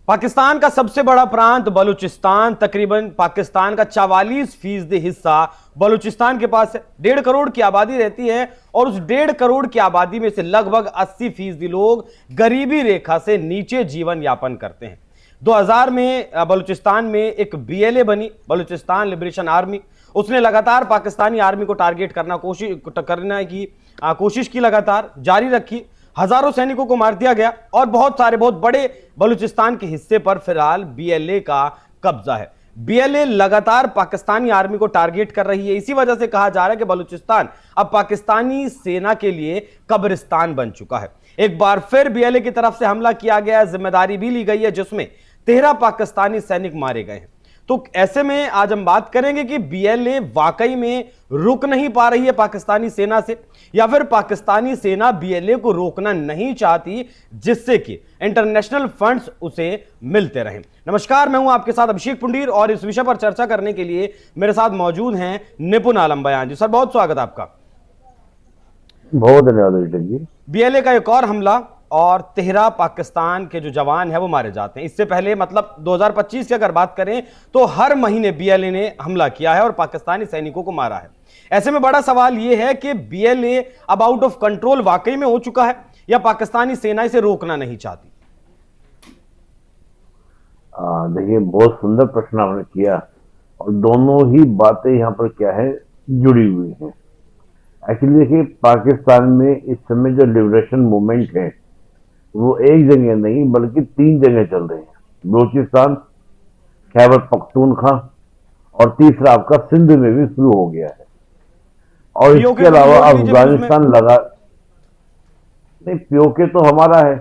पाकिस्तान का सबसे बड़ा प्रांत बलूचिस्तान, तकरीबन पाकिस्तान का 44% हिस्सा बलूचिस्तान के पास है। 1.5 करोड़ की आबादी रहती है और उस 1.5 करोड़ की आबादी में से लगभग 80% लोग गरीबी रेखा से नीचे जीवन यापन करते हैं। 2000 में बलूचिस्तान में एक BLA बनी, बलूचिस्तान लिबरेशन आर्मी। उसने लगातार पाकिस्तानी आर्मी को टारगेट करने की कोशिश की, लगातार जारी रखी। हजारों सैनिकों को मार दिया गया और बहुत बड़े बलूचिस्तान के हिस्से पर फिलहाल BLA का कब्जा है। BLA लगातार पाकिस्तानी आर्मी को टारगेट कर रही है। इसी वजह से कहा जा रहा है कि बलूचिस्तान अब पाकिस्तानी सेना के लिए कब्रिस्तान बन चुका है। एक बार फिर BLA की तरफ से हमला किया गया, जिम्मेदारी भी ली गई है, जिसमें 13 पाकिस्तानी सैनिक मारे गए हैं। तो ऐसे में आज हम बात करेंगे कि BLA वाकई में रुक नहीं पा रही है पाकिस्तानी सेना से, या फिर पाकिस्तानी सेना BLA को रोकना नहीं चाहती, जिससे कि इंटरनेशनल फंड्स उसे मिलते रहें। नमस्कार, मैं हूं आपके साथ अभिषेक पुंडीर और इस विषय पर चर्चा करने के लिए मेरे साथ मौजूद हैं निपुण आलम बयान जी। सर, बहुत स्वागत आपका। बहुत धन्यवाद। BLA का एक और हमला और 13 पाकिस्तान के जो जवान हैं वो मारे जाते हैं। इससे पहले मतलब 2025 की अगर बात करें तो हर महीने BLA ने हमला किया है और पाकिस्तानी सैनिकों को मारा है। ऐसे में बड़ा सवाल यह है कि BLA अब आउट ऑफ कंट्रोल वाकई में हो चुका है या पाकिस्तानी सेना इसे रोकना नहीं चाहती? देखिए, बहुत सुंदर प्रश्न आपने किया और दोनों ही बातें यहाँ पर क्या है, जुड़ी हुई हैं। एक्चुअली देखिए, पाकिस्तान में इस समय जो लिबरेशन मूवमेंट है वो एक जगह नहीं बल्कि 3 जगह चल रहे हैं। बलूचिस्तान, खैबर पख्तूनख्वा और तीसरा आपका सिंध में भी शुरू हो गया है। और इसके अलावा अफगानिस्तान लगा नहीं। POK तो हमारा है।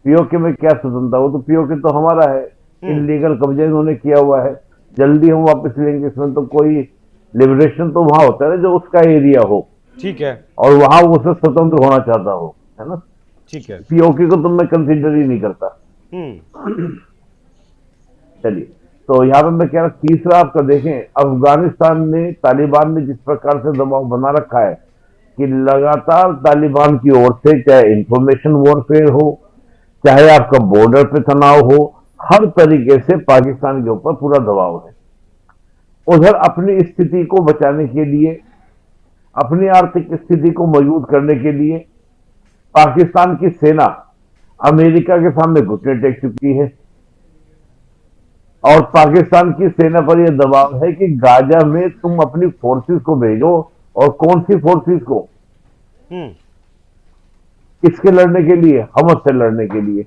POK में क्या स्वतंत्रता, वो तो POK तो हमारा है। इनलीगल कब्जे उन्होंने किया हुआ है, जल्दी हम वापस लेंगे। इसमें तो कोई लिबरेशन तो वहां होता है जो उसका एरिया हो, ठीक है, और वहां उसे स्वतंत्र होना चाहता हो, है ना, ठीक है। POK को तो मैं कंसीडर ही नहीं करता। चलिए, तो यहाँ पे मैं कह रहा, तीसरा आपका देखें, अफगानिस्तान में तालिबान ने जिस प्रकार से दबाव बना रखा है कि लगातार तालिबान की ओर से चाहे इंफॉर्मेशन वॉरफेयर हो, चाहे आपका बॉर्डर पे तनाव हो, हर तरीके से पाकिस्तान के ऊपर पूरा दबाव है। उधर अपनी स्थिति को बचाने के लिए, अपनी आर्थिक स्थिति को मजबूत करने के लिए पाकिस्तान की सेना अमेरिका के सामने घुटने टेक चुकी है और पाकिस्तान की सेना पर यह दबाव है कि गाजा में तुम अपनी फोर्सेस को भेजो। और कौन सी फोर्सेस को? किसके लड़ने के लिए? हमस से लड़ने के लिए।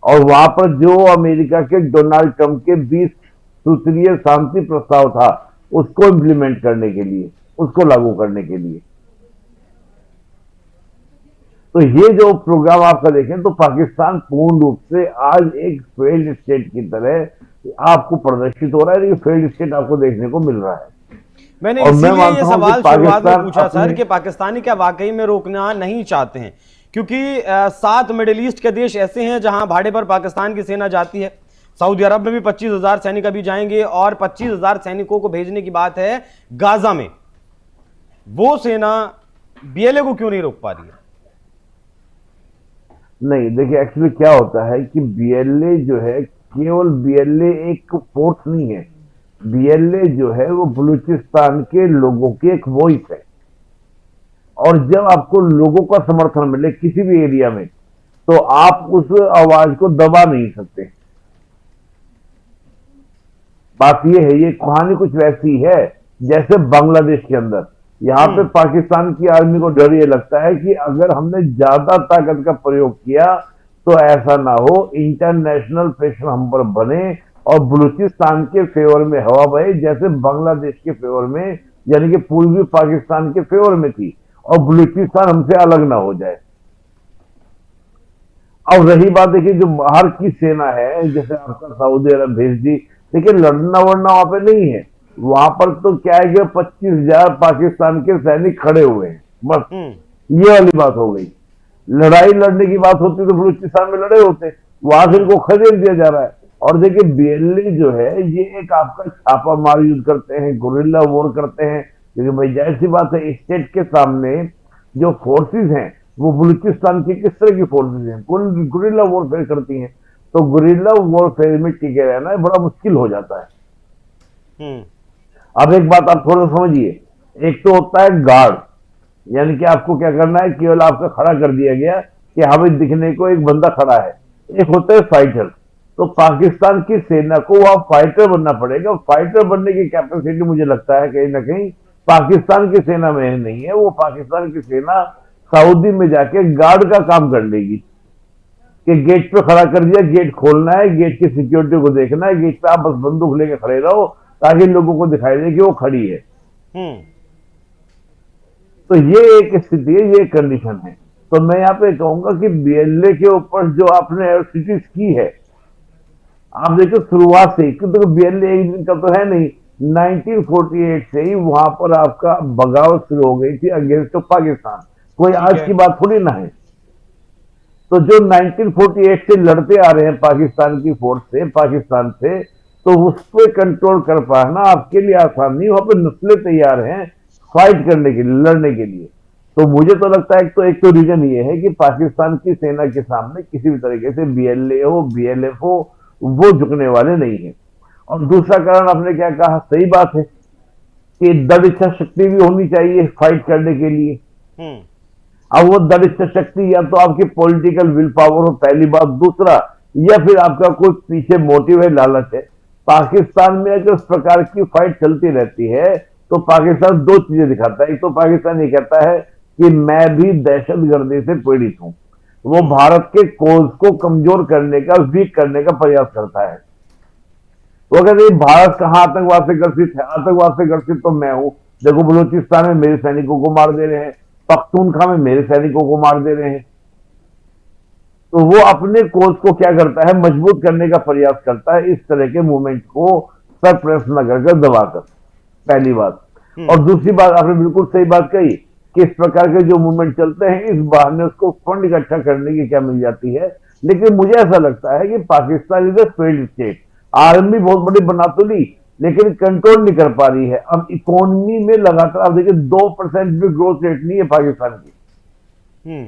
और वहां पर जो अमेरिका के डोनाल्ड ट्रंप के 20 सूत्रीय शांति प्रस्ताव था उसको इंप्लीमेंट करने के लिए, उसको लागू करने के लिए। तो ये जो प्रोग्राम आपका देखें तो पाकिस्तान पूर्ण रूप से आज एक फेल्ड स्टेट की तरह आपको प्रदर्शित हो रहा है। ये फेल्ड स्टेट आपको देखने को मिल रहा है। मैंने इसीलिए ये सवाल शुरुआत में पूछा सर कि पाकिस्तानी क्या वाकई में रोकना नहीं चाहते हैं, क्योंकि 7 मिडिल ईस्ट के देश ऐसे हैं जहां भाड़े पर पाकिस्तान की सेना जाती है। सऊदी अरब में भी 25,000 सैनिक अभी जाएंगे और 25,000 सैनिकों को भेजने की बात है गाजा में। वो सेना BLA को क्यों नहीं रोक पा रही है? नहीं, देखिए, एक्चुअली क्या होता है कि BLA जो है, केवल BLA एक फोर्स नहीं है। BLA जो है वो बलूचिस्तान के लोगों की एक वॉइस है। और जब आपको लोगों का समर्थन मिले किसी भी एरिया में तो आप उस आवाज को दबा नहीं सकते। बात यह है, ये कहानी कुछ वैसी है जैसे बांग्लादेश के अंदर। यहाँ पे पाकिस्तान की आर्मी को डर ये लगता है कि अगर हमने ज्यादा ताकत का प्रयोग किया तो ऐसा ना हो इंटरनेशनल प्रेशर हम पर बने और बलूचिस्तान के फेवर में हवा बहे, जैसे बांग्लादेश के फेवर में, यानी कि पूर्वी पाकिस्तान के फेवर में थी, और बलूचिस्तान हमसे अलग ना हो जाए। अब रही बात, देखिए, जो बाहर की सेना है, जैसे आपका सऊदी अरब भेज दी, देखिए, लड़ना वड़ना वहां पे नहीं है। वहां पर तो क्या है कि 25,000 पाकिस्तान के सैनिक खड़े हुए हैं, बस ये वाली बात हो गई। लड़ाई लड़ने की बात होती तो बलूचिस्तान में लड़े होते, वहां से इनको खदेड़ दिया जा रहा है। और देखिए, BLA जो है ये एक आपका छापा मार युद्ध करते हैं, गुरिल्ला वॉर करते हैं, क्योंकि भाई जाहिर सी बात है, स्टेट के सामने जो फोर्सेस हैं वो बलूचिस्तान की किस तरह की फोर्सेज हैं, गुरिल्ला वॉरफेयर करती हैं। तो गुरिल्ला वॉरफेयर में टिके रहना बड़ा मुश्किल हो जाता है। अब एक बात आप थोड़ा समझिए, एक तो होता है गार्ड, यानी कि आपको क्या करना है, केवल आपका खड़ा कर दिया गया कि हमें दिखने को एक बंदा खड़ा है। एक होता है फाइटर। तो पाकिस्तान की सेना को वहां फाइटर बनना पड़ेगा। फाइटर बनने की कैपेसिटी मुझे लगता है कहीं ना कहीं पाकिस्तान की सेना में नहीं है। वो पाकिस्तान की सेना सऊदी में जाके गार्ड का काम कर लेगी कि गेट पे खड़ा कर दिया, गेट खोलना है, गेट की सिक्योरिटी को देखना है, गेट पे आप बस बंदूक लेके खड़े रहो ताकि लोगों को दिखाई दे कि वो खड़ी है। तो ये एक स्थिति है, ये कंडीशन है। तो मैं यहाँ पे कहूंगा कि बीएलए के ऊपर जो आपने एट्रोसिटीज की है, आप देखो शुरुआत से, क्योंकि बीएलए एक दिन का तो है नहीं, 1948 से ही वहां पर आपका बगावत शुरू हो गई थी अगेंस्ट पाकिस्तान। कोई आज की बात थोड़ी ना है। तो जो 1948 से लड़ते आ रहे हैं पाकिस्तान की फोर्स से, पाकिस्तान से, तो उस पर कंट्रोल कर पाना आपके लिए आसान नहीं। वहां पर नस्लें तैयार हैं फाइट करने के लिए, लड़ने के लिए। तो मुझे तो लगता है एक तो रीजन ये है कि पाकिस्तान की सेना के सामने किसी भी तरीके से बीएलए हो, बीएलएफ हो, वो झुकने वाले नहीं है। और दूसरा कारण आपने क्या कहा, सही बात है कि दृढ़ इच्छा शक्ति भी होनी चाहिए फाइट करने के लिए। अब वो दृढ़ इच्छा शक्ति या तो आपकी पॉलिटिकल विल पावर हो, पहली बात। दूसरा, या फिर आपका कोई पीछे मोटिव है, लालच है। पाकिस्तान में अगर इस प्रकार की फाइट चलती रहती है तो पाकिस्तान दो चीजें दिखाता है। एक तो पाकिस्तान ये कहता है कि मैं भी दहशतगर्दी से पीड़ित हूं, वो भारत के कोज को कमजोर करने का, वीक करने का प्रयास करता है। वो कहते हैं भारत कहां आतंकवाद से ग्रसित है, आतंकवाद से ग्रसित तो मैं हूं। देखो बलूचिस्तान में मेरे सैनिकों को मार दे रहे हैं, पख्तूनख्वा में मेरे सैनिकों को मार दे रहे हैं। तो वो अपने कोच को क्या करता है, मजबूत करने का प्रयास करता है, इस तरह के मूवमेंट को सरप्रेस न करके दबाकर, पहली बात। और दूसरी बात, आपने बिल्कुल सही बात कही कि इस प्रकार के जो मूवमेंट चलते हैं, इस बहाने उसको फंड इकट्ठा करने की क्या मिल जाती है। लेकिन मुझे ऐसा लगता है कि Pakistan is a failed state. Army बहुत बड़ी बना तो ली, लेकिन कंट्रोल नहीं कर पा रही है। अब इकोनॉमी में लगातार आप देखिए 2% भी ग्रोथ रेट नहीं है पाकिस्तान की।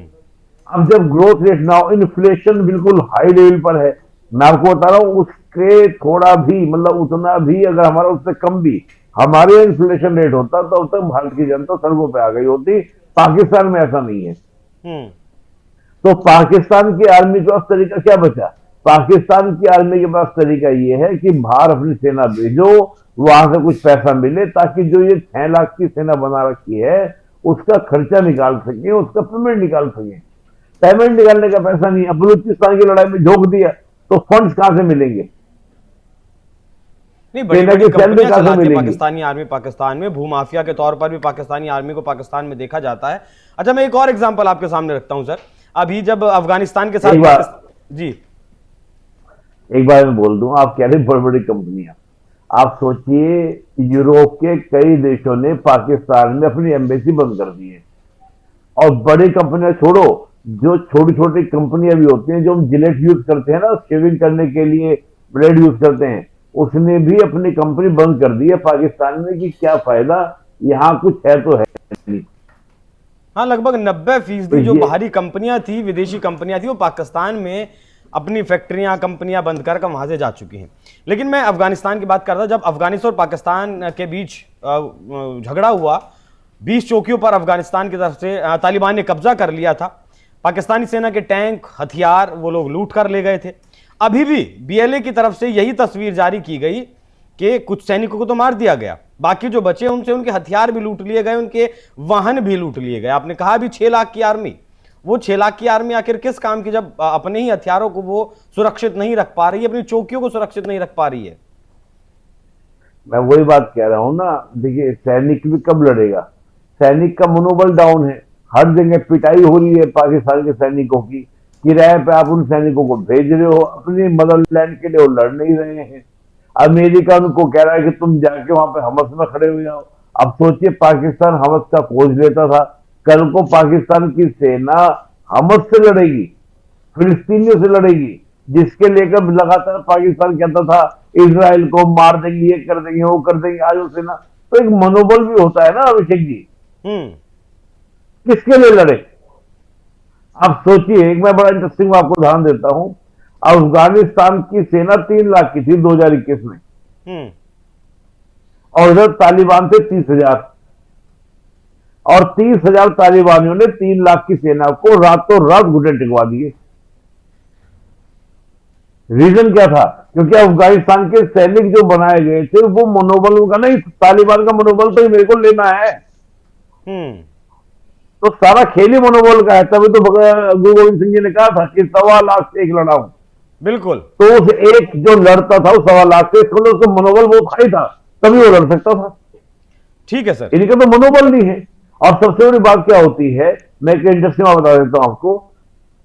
अब जब ग्रोथ रेट ना हो, इन्फ्लेशन बिल्कुल हाई लेवल पर है। मैं आपको बता रहा हूं, उसके थोड़ा भी, मतलब उतना भी अगर हमारा उससे कम भी हमारे इन्फ्लेशन रेट होता तो अब तक भारत की जनता सड़कों पे आ गई होती। पाकिस्तान में ऐसा नहीं है। तो पाकिस्तान की आर्मी के पास तरीका क्या बचा? पाकिस्तान की आर्मी के पास तरीका ये है कि बाहर अपनी सेना भेजो, वहां से कुछ पैसा मिले, ताकि जो ये 6 लाख की सेना बना रखी है उसका खर्चा निकाल सके, उसका पेमेंट निकाल सके। पेमेंट निकालने का पैसा नहीं। अब बलूचिस्तान की लड़ाई में झोंक दिया तो फंड्स कहां से मिलेंगे? नहीं, बड़ी बड़ी कंपनियां चलाती है पाकिस्तानी आर्मी पाकिस्तान में, भूमाफिया के तौर पर भी पाकिस्तानी आर्मी को पाकिस्तान में देखा जाता है। अच्छा, मैं एक और एग्जांपल आपके सामने रखता हूं सर। अभी जब अफगानिस्तान के साथ जी एक बार मैं बोल दूं, आप कह रहे बड़ी बड़ी कंपनियां, आप सोचिए यूरोप के कई देशों ने पाकिस्तान में अपनी एम्बेसी बंद कर दी है। और बड़ी कंपनियां छोड़ो, जो छोटी छोटी कंपनियां भी होती हैं, जो हम जिलेट यूज करते हैं ना शेविंग करने के लिए, ब्लेड यूज करते हैं, उसने भी अपनी कंपनी बंद कर दी है पाकिस्तान में। कि क्या फायदा, यहां कुछ है तो है नहीं। हाँ, लगभग 90% जो बाहरी कंपनियां थी, विदेशी कंपनियां थी, वो पाकिस्तान में अपनी फैक्ट्रियां, कंपनियां बंद कर वहां से जा चुकी हैं। लेकिन मैं अफगानिस्तान की बात कर रहा था। जब अफगानिस्तान और पाकिस्तान के बीच झगड़ा हुआ, 20 चौकियों पर अफगानिस्तान की तरफ से तालिबान ने कब्जा कर लिया था। पाकिस्तानी सेना के टैंक, हथियार वो लोग लूट कर ले गए थे। अभी भी बीएलए की तरफ से यही तस्वीर जारी की गई कि कुछ सैनिकों को तो मार दिया गया, बाकी जो बचे उनसे उनके हथियार भी लूट लिए गए, उनके वाहन भी लूट लिए गए। आपने कहा भी 6 लाख की आर्मी, वो 6 लाख की आर्मी आखिर किस काम की, जब अपने ही हथियारों को वो सुरक्षित नहीं रख पा रही है, अपनी चौकियों को सुरक्षित नहीं रख पा रही है। मैं वही बात कह रहा हूं ना, देखिए सैनिक भी कब लड़ेगा? सैनिक का मनोबल डाउन है, हर जगह पिटाई हो रही है पाकिस्तान के सैनिकों की। किराए पे आप उन सैनिकों को भेज रहे हो, अपनी मदरलैंड के लिए वो लड़ नहीं रहे हैं। अमेरिका उनको कह रहा है कि तुम जाके वहां पे हमस में खड़े हो जाओ। अब सोचिए पाकिस्तान हमस का खोज लेता था, कल को पाकिस्तान की सेना हमस से लड़ेगी, फिलिस्तीनियों से लड़ेगी, जिसके लेकर लगातार पाकिस्तान कहता था इजराइल को मार देंगे, ये कर देंगे, वो कर देंगे। आज वो सेना, तो एक मनोबल भी होता है ना अभिषेक जी, किसके लिए लड़े? आप सोचिए, एक मैं बड़ा इंटरेस्टिंग आपको उदाहरण देता हूं। अफगानिस्तान की सेना 3 लाख की थी 2021 में, और इधर तालिबान थे 30,000, और 30,000 तालिबानियों ने 3 लाख की सेना को रातों रात घुटने टिकवा दिए। रीजन क्या था? क्योंकि अफगानिस्तान के सैनिक जो बनाए गए थे वो मनोबल का नहीं, तालिबान का मनोबल तो मेरे को लेना है। तो सारा खेल ही मनोबल का है। तभी तो गुरु गोविंद सिंह जी ने कहा था कि 1.25 लाख से एक लड़ाऊं। बिल्कुल। तो उस एक जो लड़ता था, 1.25 लाख से, उसका मनोबल बहुत हाई था, तभी वो लड़ सकता था। ठीक है सर। इनका तो मनोबल नहीं है। और सबसे बड़ी बात क्या होती है, मैं एक इंटरेस्टिंग बात बता देता हूं आपको।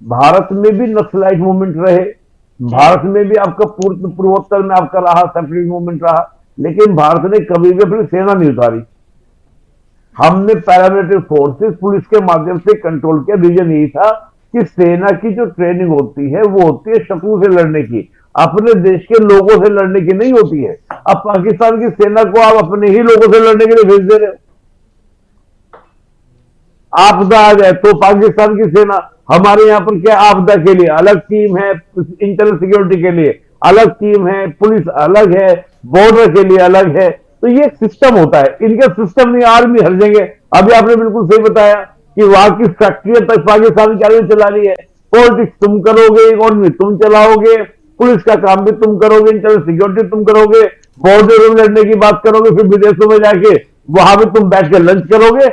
भारत में भी नक्सलाइट मूवमेंट रहे, भारत में भी आपका पूर्वोत्तर में आपका रहा, सेपरेट मूवमेंट रहा, लेकिन भारत ने कभी भी अपनी सेना नहीं उतारी। हमने पैरामिलिट्री फोर्सेस पुलिस के माध्यम से कंट्रोल किया। रीजन यही था कि सेना की जो ट्रेनिंग होती है वो होती है शत्रु से लड़ने की, अपने देश के लोगों से लड़ने की नहीं होती है। अब पाकिस्तान की सेना को आप अपने ही लोगों से लड़ने के लिए भेज दे रहे हो। आपदा आ जाए तो पाकिस्तान की सेना, हमारे यहां पर क्या, आपदा के लिए अलग टीम है, इंटरनल सिक्योरिटी के लिए अलग टीम है, पुलिस अलग है, बॉर्डर के लिए अलग है। तो ये एक सिस्टम होता है, इनका सिस्टम नहीं, आर्मी हर जगह। अभी आपने बिल्कुल सही बताया कि वहां की फैक्ट्रियां तक पाकिस्तान की आर्मी चला रही है। पॉलिटिक्स तुम करोगे, इकोनॉमी तुम चलाओगे, पुलिस का काम भी तुम करोगे, इंटरनल सिक्योरिटी तुम करोगे, बॉर्डर में लड़ने की बात करोगे, फिर विदेशों में जाके वहां भी तुम बैठ के लंच करोगे।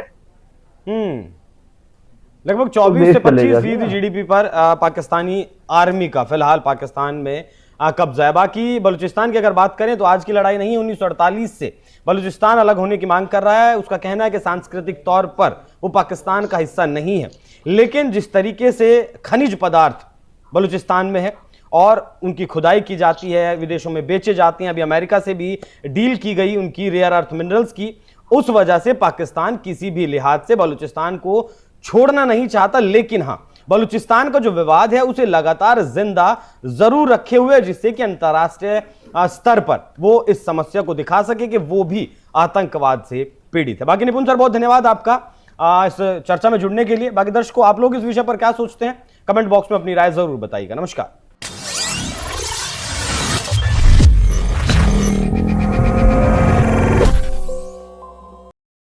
लगभग 24 से 25% जीडीपी पर पाकिस्तानी आर्मी का फिलहाल पाकिस्तान में कब्जा है। बाकी बलूचिस्तान की अगर बात करें तो आज की लड़ाई नहीं, 1948 से बलूचिस्तान अलग होने की मांग कर रहा है। उसका कहना है कि सांस्कृतिक तौर पर वो पाकिस्तान का हिस्सा नहीं है, लेकिन जिस तरीके से खनिज पदार्थ बलूचिस्तान में है और उनकी खुदाई की जाती है, विदेशों में बेचे जाते हैं, अभी अमेरिका से भी डील की गई उनकी रेयर अर्थ मिनरल्स की, उस वजह से पाकिस्तान किसी भी लिहाज से बलूचिस्तान को छोड़ना नहीं चाहता। लेकिन हां, बलूचिस्तान का जो विवाद है उसे लगातार जिंदा जरूर रखे हुए, जिससे कि अंतरराष्ट्रीय स्तर पर वो इस समस्या को दिखा सके कि वो भी आतंकवाद से पीड़ित है। बाकी निपुण सर, बहुत धन्यवाद आपका इस चर्चा में जुड़ने के लिए। बाकी दर्शकों, आप लोग इस विषय पर क्या सोचते हैं, कमेंट बॉक्स में अपनी राय जरूर बताइएगा। नमस्कार।